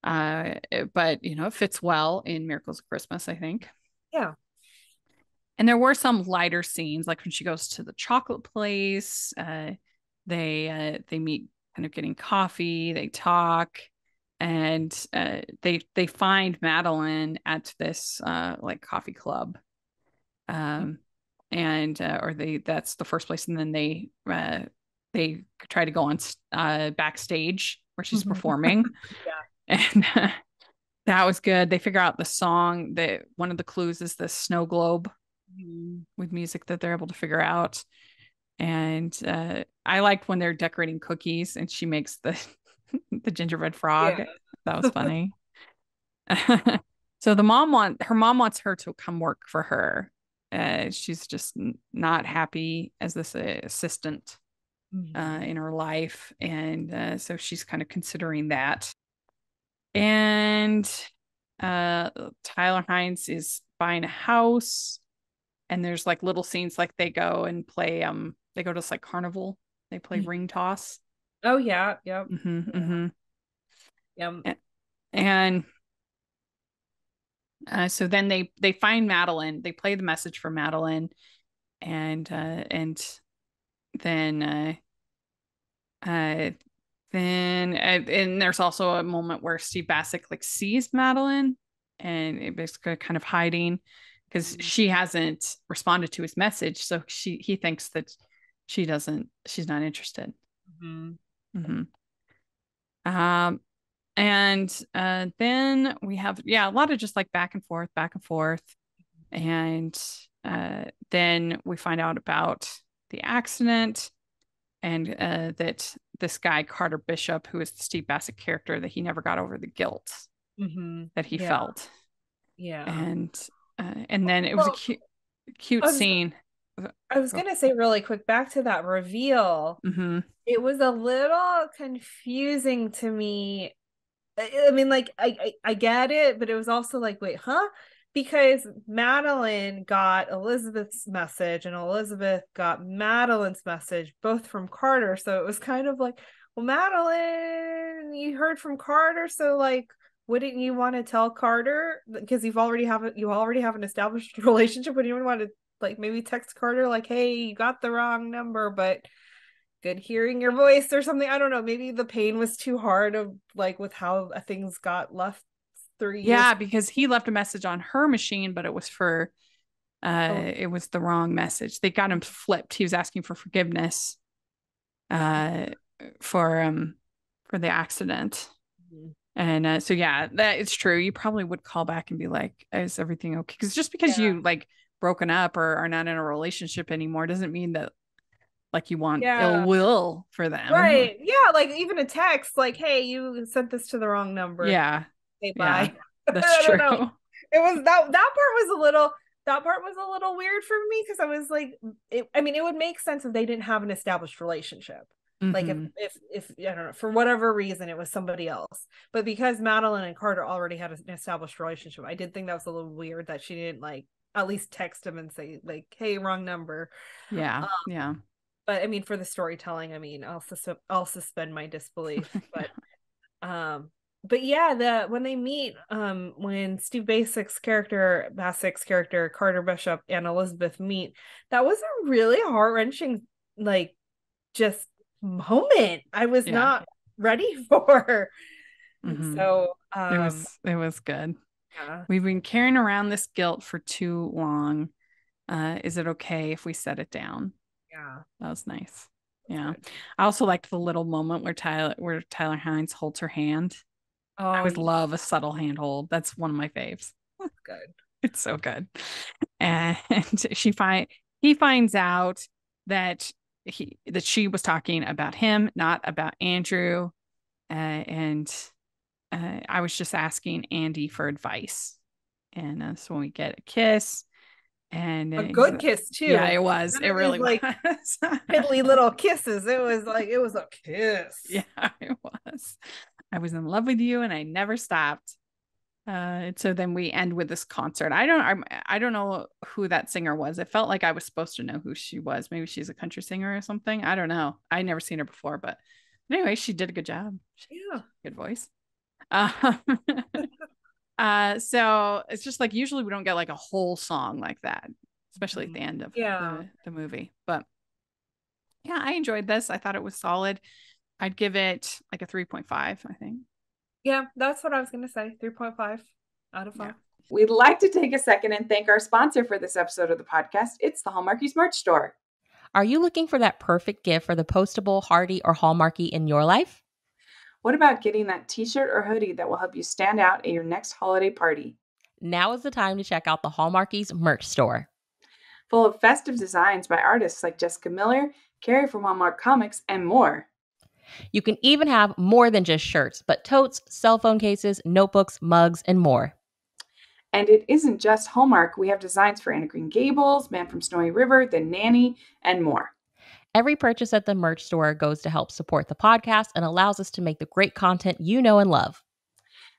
but it fits well in Miracles of Christmas, I think. Yeah. And there were some lighter scenes, like when she goes to the chocolate place. They meet, kind of getting coffee. They talk, and they find Madeline at this like coffee club, and that's the first place. And then they try to go on backstage where she's performing. And that was good. They figure out the song. That one of the clues is the snow globe with music that they're able to figure out. And I liked when they're decorating cookies and she makes the the gingerbread frog. That was funny. So her mom wants her to come work for her. She's just not happy as this assistant. in her life. And so she's kind of considering that. And Tyler Hines is buying a house, and there's like little scenes like they go and play they go to this like carnival, they play ring toss. Oh yeah, yep. Yeah. And so then they find Madeline, they play the message for Madeline, and then and there's also a moment where Steve Bassett like sees Madeline, and it basically kind of hiding because she hasn't responded to his message, so he thinks that she's not interested. And then we have a lot of just like back and forth, and then we find out about the accident, and that this guy Carter Bishop, who is the Steve Bassett character, that he never got over the guilt that he felt. And then it was a cute scene. I was gonna say really quick, back to that reveal. It was a little confusing to me. I mean, like I get it, but it was also like, wait, huh? Because Madeline got Elizabeth's message and Elizabeth got Madeline's message, both from Carter. So it was kind of like, well, Madeline, you heard from Carter, so like, wouldn't you want to tell Carter? Because you already have an established relationship. Wouldn't you want to like maybe text Carter like, hey, you got the wrong number, but good hearing your voice or something? I don't know. Maybe the pain was too hard of like with how things got left 3 years. Yeah, because he left a message on her machine, but it was for it was the wrong message. They got him flipped. He was asking for forgiveness for the accident. And so yeah, that it's true. You probably would call back and be like, is everything okay? Because just because you like broken up or are not in a relationship anymore doesn't mean that like you want ill will for them. Right. Yeah, like even a text like, hey, you sent this to the wrong number. Yeah. Say bye. Yeah, that's true. It was that part was a little weird for me, because I was like, it would make sense if they didn't have an established relationship. Like if I don't know, for whatever reason it was somebody else, but because Madeline and Carter already had an established relationship, I did think that was a little weird that she didn't like at least text him and say like, hey, wrong number. Yeah. But I mean, for the storytelling, I mean, I'll suspend my disbelief. But yeah, when they meet, when Steve Bassett's character Carter Bishop and Elizabeth meet, that was a really heart-wrenching like just moment I was not ready for. So it was good. We've been carrying around this guilt for too long. Is it okay if we set it down? That was nice. I also liked the little moment where Tyler Hines holds her hand. I always love a subtle handhold. That's one of my faves. That's good. It's so good. And he finds out that she was talking about him, not about Andrew. And I was just asking Andy for advice. And so when we get a kiss, and a good kiss too. Yeah, it was. It really was. Piddly little kisses. It was a kiss. Yeah, it was. I was in love with you, and I never stopped. So then we end with this concert. I don't know who that singer was. It felt like I was supposed to know who she was. Maybe she's a country singer or something. I don't know. I'd never seen her before, but anyway, she did a good job. Good voice. So it's just like usually we don't get like a whole song like that, especially at the end of the movie. But yeah, I enjoyed this. I thought it was solid. I'd give it like a 3.5, I think. Yeah, that's what I was gonna say. 3.5 out of 5. Yeah. We'd like to take a second and thank our sponsor for this episode of the podcast. It's the Hallmarkies merch store. Are you looking for that perfect gift for the postable, hearty, or Hallmarky in your life? What about getting that t-shirt or hoodie that will help you stand out at your next holiday party? Now is the time to check out the Hallmarkies merch store. Full of festive designs by artists like Jessica Miller, Carrie from Hallmark Comics, and more. You can even have more than just shirts, but totes, cell phone cases, notebooks, mugs, and more. And it isn't just Hallmark. We have designs for Anna Green Gables, Man from Snowy River, The Nanny, and more. Every purchase at the merch store goes to help support the podcast and allows us to make the great content you know and love.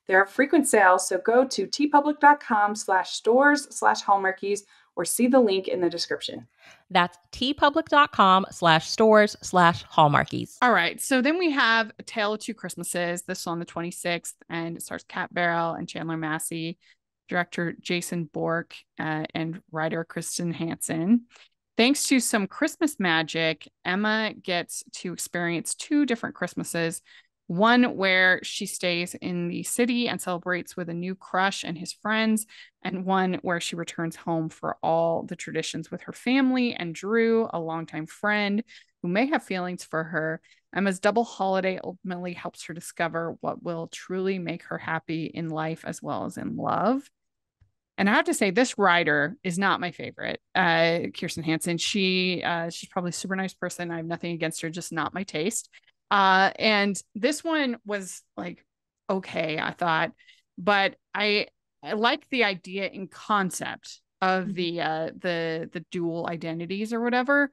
There are frequent sales, so go to tpublic.com/stores/hallmarkies or see the link in the description. That's tpublic.com/stores/hallmarkies. All right. So then we have A Tale of Two Christmases. This on the 26th, and it stars Kat Barrell and Chandler Massey, director Jason Bork, and writer Kristen Hansen. Thanks to some Christmas magic, Emma gets to experience two different Christmases. One where she stays in the city and celebrates with a new crush and his friends, and one where she returns home for all the traditions with her family and Drew, a longtime friend who may have feelings for her. Emma's double holiday ultimately helps her discover what will truly make her happy in life as well as in love. And I have to say, this writer is not my favorite. Kirsten Hansen. She's probably a super nice person. I have nothing against her, just not my taste. And this one was like, okay, I thought, but I like the idea in concept of the dual identities or whatever,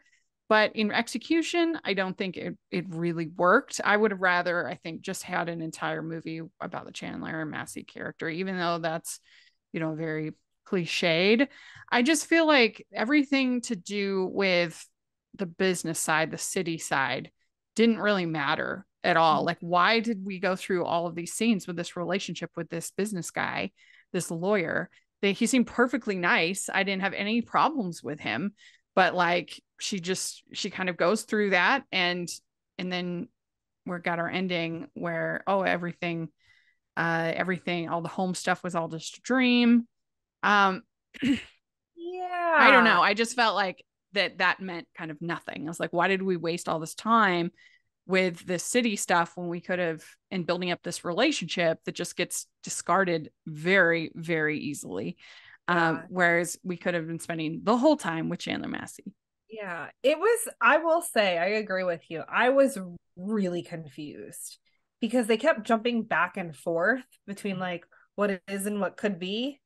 but in execution, I don't think it really worked. I would have rather, I think, just had an entire movie about the Chandler and Massey character, even though that's, very cliched. I just feel like everything to do with the business side, the city side, didn't really matter at all. Like, why did we go through all of these scenes with this relationship with this business guy, this lawyer? He seemed perfectly nice. I didn't have any problems with him, but like, she kind of goes through that, and then we got our ending where, everything, all the home stuff was all just a dream. Yeah, I don't know. I just felt like that meant kind of nothing. I was like, why did we waste all this time with this city stuff when we could have, in building up this relationship that just gets discarded very, very easily. Whereas we could have been spending the whole time with Chandler Massey. Yeah, I will say, I agree with you. I was really confused because they kept jumping back and forth between like what it is and what could be.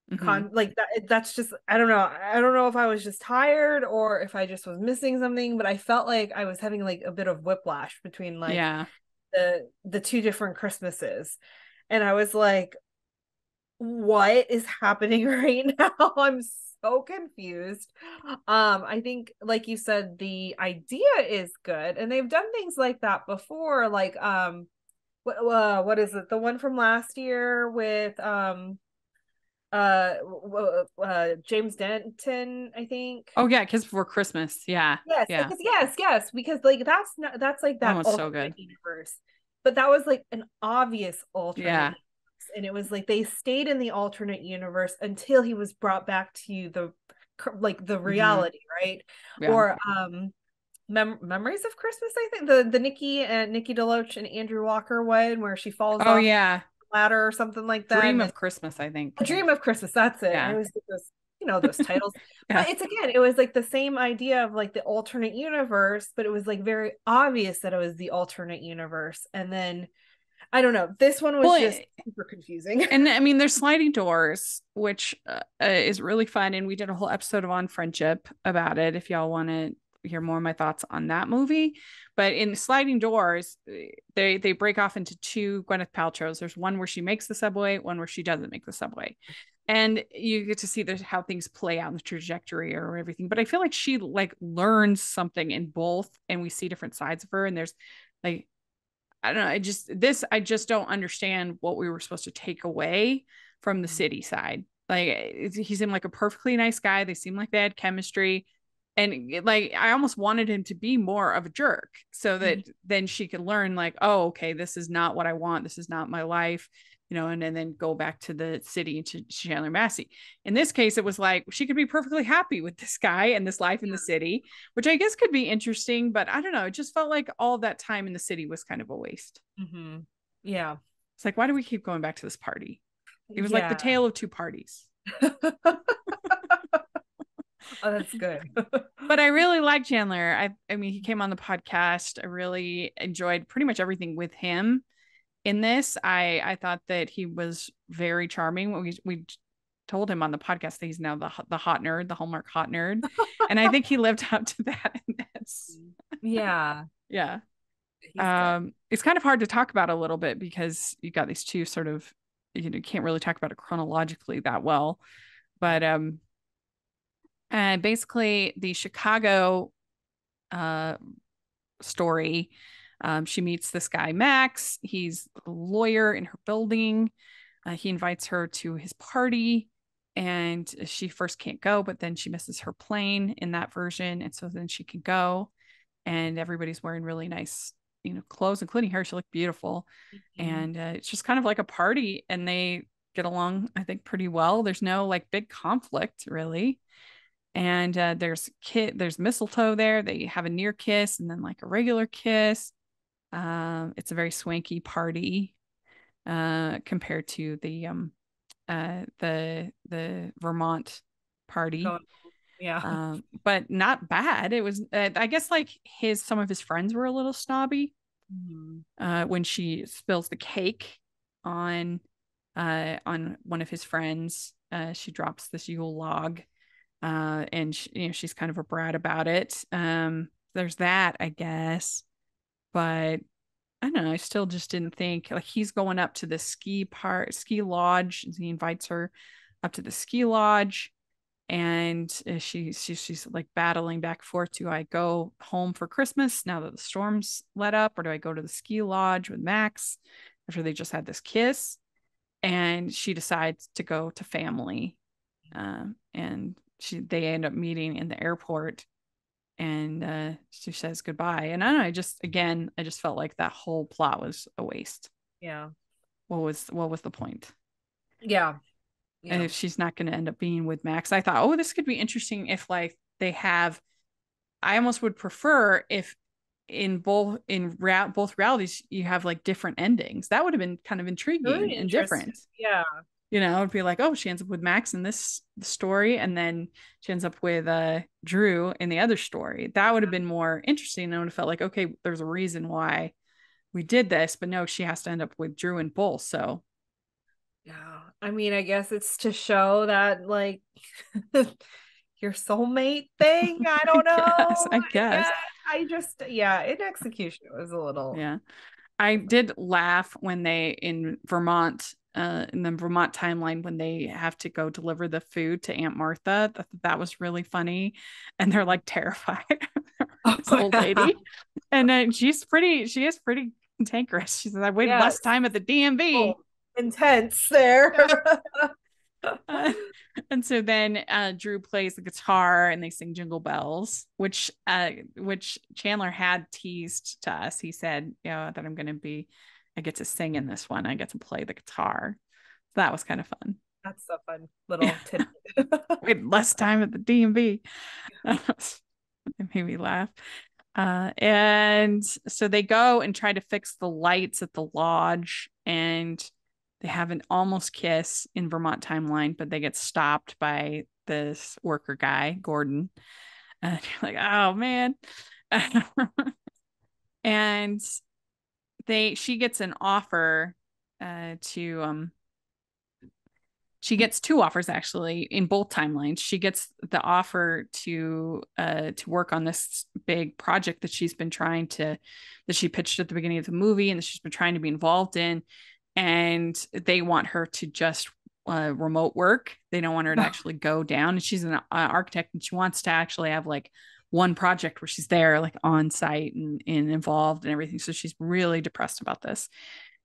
Like that's just, I don't know if I was just tired or if I just was missing something, but I felt like I was having like a bit of whiplash between like the two different Christmases, and I was like, what is happening right now? I'm so confused. I think, like you said, the idea is good, and they've done things like that before, like what is it, the one from last year with James Denton, I think. Oh yeah, Kiss Before Christmas. Yeah. Yes, yeah. Because like that's like that alternate so good. universe. But that was like an obvious alternate universe. And it was like they stayed in the alternate universe until he was brought back to the reality, right? Yeah. Or Memories of Christmas, I think, the Nikki DeLoach and Andrew Walker one where she falls off ladder or something like that. Dream of Christmas, I think. A Dream of Christmas, that's it. Yeah. It was those titles. But it was like the same idea of like the alternate universe, but it was like very obvious that it was the alternate universe. And then I don't know, this one was just super confusing. And I mean, there's sliding doors, which is really fun, and we did a whole episode on Friendship about it if y'all want to hear more of my thoughts on that movie. But in Sliding Doors, they break off into two Gwyneth Paltrow's. There's one where she makes the subway, one where she doesn't make the subway, and you get to see how things play out in the trajectory or everything. But I feel like she like learns something in both, and we see different sides of her. And there's like, I don't know, I just don't understand what we were supposed to take away from the city side. Like, he seemed like a perfectly nice guy. They seemed like they had chemistry. And like, I almost wanted him to be more of a jerk so that then she could learn like, oh, okay, this is not what I want. This is not my life, and then go back to the city to Chandler Massey. In this case, it was like, she could be perfectly happy with this guy and this life in the city, which I guess could be interesting, but I don't know. It just felt like all that time in the city was kind of a waste. Mm-hmm. Yeah. It's like, why do we keep going back to this party? It was like the tale of two parties. Oh, that's good. But I really like Chandler. I mean, he came on the podcast. I really enjoyed pretty much everything with him in this. I thought that he was very charming. We told him on the podcast that he's now the hot nerd, the Hallmark hot nerd. And I think he lived up to that Yes. Yeah. Yeah. He's good. It's kind of hard to talk about a little bit because you got these two sort of, you can't really talk about it chronologically that well. But basically the Chicago uh story, she meets this guy Max. He's a lawyer in her building. He invites her to his party, and she first can't go, but then she misses her plane in that version, and so then she can go. And everybody's wearing really nice, clothes, including her. She looked beautiful, Mhm. and it's just kind of like a party, and they get along, I think, pretty well. There's no like big conflict really. And there's mistletoe there. They have a near kiss and then like a regular kiss. It's a very swanky party compared to the Vermont party. Going, yeah. But not bad. It was, I guess, like some of his friends were a little snobby Mhm. when she spills the cake on on one of his friends. She drops this Yule log, and she's kind of a brat about it. There's that, I guess, but I don't know. I still just didn't think, like, he's going up to the ski lodge. And he invites her up to the ski lodge, and she's like battling back and forth. Do I go home for Christmas now that the storm's let up, or do I go to the ski lodge with Max after they just had this kiss? And she decides to go to family, and they end up meeting in the airport, and she says goodbye. And I don't know, I just felt like that whole plot was a waste. Yeah. What was the point? Yeah. And Yeah. if she's not going to end up being with Max, I thought, oh, this could be interesting if like they have. I almost would prefer if both realities you have like different endings. That would have been kind of Really intriguing and interesting. different. Yeah. It'd be like, oh, she ends up with Max in this story, and then she ends up with Drew in the other story. That would have been more interesting. I would have felt like, okay, there's a reason why we did this, but no, she has to end up with Drew and both. So Yeah. I mean, I guess it's to show that like your soulmate thing. I I don't know. guess, I I guess. guess I just yeah, in execution it was a little Yeah. I did laugh when they in the Vermont timeline, when they have to go deliver the food to Aunt Martha. That was really funny. And they're like terrified of this oh, old yeah. lady. And then she is pretty cantankerous. She says, I waited less Yes. time at the DMV. Oh, intense there. Yeah. Uh, and so then Drew plays the guitar and they sing Jingle Bells, which Chandler had teased to us. He said, that I get to sing in this one. I get to play the guitar. So that was kind of fun. That's a fun little tidbit. Wait, less time at the DMV. It made me laugh. And so they go and try to fix the lights at the lodge, and they have an almost kiss in Vermont timeline, but they get stopped by this worker guy, Gordon. And you're like, oh man. And she gets an offer to she gets two offers actually in both timelines. She gets the offer to work on this big project that she pitched at the beginning of the movie and that she's been trying to be involved in, and they want her to just remote work. They don't want her to actually go down. And she's an architect, and she wants to actually have like one project where she's there like on site and involved and everything. So she's really depressed about this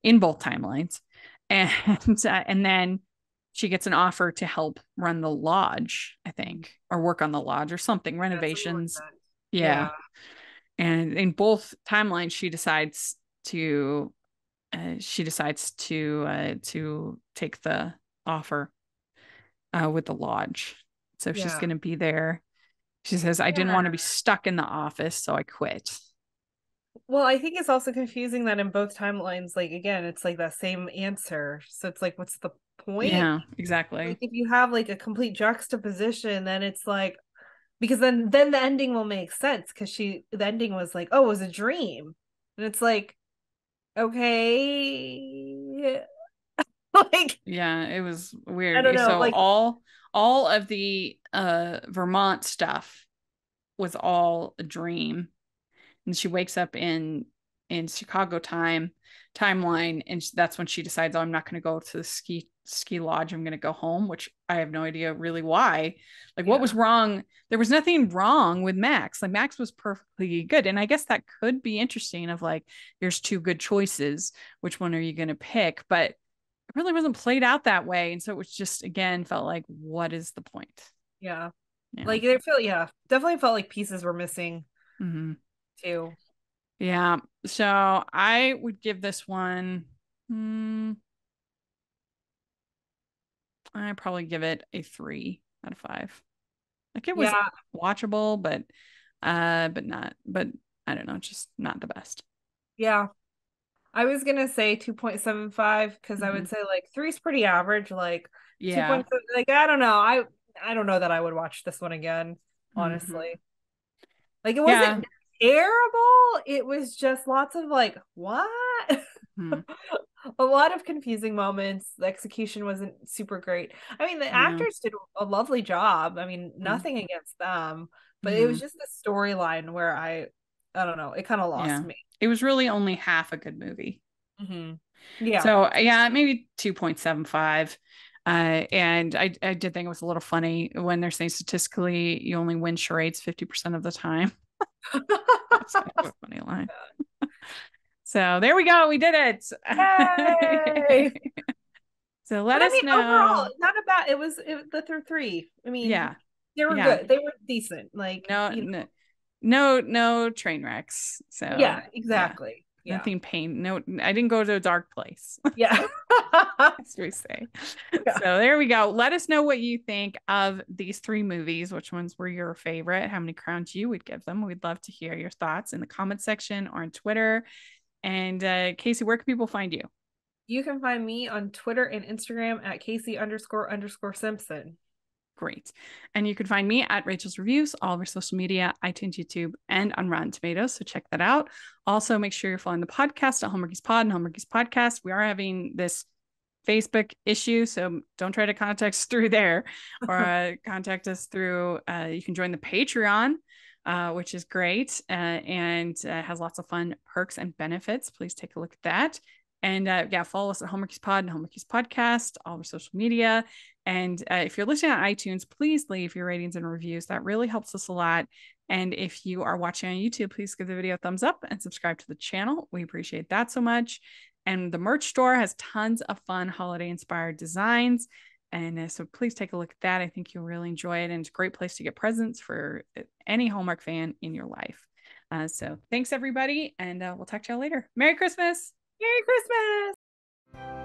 in both timelines. And then she gets an offer to help run the lodge, I think, or work on the lodge or something, Yeah, something like renovations. that. Yeah. Yeah. And in both timelines, to she decides to take the offer with the lodge. So she's Yeah. going to be there. She says, I didn't want to Yeah. be stuck in the office, so I quit. Well, I think it's also confusing that in both timelines, like again, it's like that same answer. So it's like, what's the point? Yeah, exactly. Like if you have like a complete juxtaposition, then it's like because then the ending will make sense because the ending was like, oh, it was a dream. And it's like, okay. Like Yeah, it was I don't weird. know, So like all of the Vermont stuff was all a dream. And she wakes up in Chicago timeline, and that's when she decides, oh, I'm not going to go to the ski lodge. I'm going to go home, which I have no idea really why. Like, what was wrong? There was nothing wrong with Max. Like, Max was perfectly good, and I guess that could be interesting. Of like, here's two good choices. Which one are you going to pick? But it really wasn't played out that way, and so it was just, again, felt like, what is the point? Yeah. You know? Like it felt, definitely felt like pieces were missing too. Yeah. So I would give this one, I probably give it a 3 out of 5. Like, it was watchable, but I don't know, just not the best. Yeah. I was gonna say 2.75 because I would say like 3 is pretty average. Like 2.7, like I don't know. I don't know that I would watch this one again, honestly. Like, it wasn't terrible. It was just lots of like, what? A lot of confusing moments. The execution wasn't super great. I mean, the actors did a lovely job. I mean, nothing against them, but it was just the storyline where I don't know, it kind of lost me. It was really only half a good movie. Yeah. So yeah, maybe 2.75. And I did think it was a little funny when they're saying statistically you only win charades 50% of the time. That's kind of a funny line. So there we go. We did it. Yay! So let us know. Overall, not a bad. It was the 3. I mean, they were good. They were decent. Like, no train wrecks. So yeah, exactly. Yeah. Nothing pain. No, I didn't go to a dark place. Yeah. As we say. Yeah. So there we go. Let us know what you think of these 3 movies. Which ones were your favorite? How many crowns you would give them? We'd love to hear your thoughts in the comment section or on Twitter. And Kaycee, where can people find you? You can find me on Twitter and Instagram at Kaycee__Simpson. Great. And you can find me at Rachel's Reviews, all over social media, iTunes, YouTube, and on Rotten Tomatoes. So check that out. Also, make sure you're following the podcast at Hallmarkies Pod and Hallmarkies Podcast. We are having this Facebook issue, so don't try to contact us through there, or contact us through, you can join the Patreon, which is great, and has lots of fun perks and benefits. Please take a look at that. And follow us at Hallmarkies Pod and Hallmarkies Podcast, all over social media. And if you're listening on iTunes, please leave your ratings and reviews. That really helps us a lot. And if you are watching on YouTube, please give the video a thumbs up and subscribe to the channel. We appreciate that so much. And the merch store has tons of fun holiday-inspired designs. And so please take a look at that. I think you'll really enjoy it. And it's a great place to get presents for any Hallmark fan in your life. So thanks, everybody. And we'll talk to y'all later. Merry Christmas. Merry Christmas!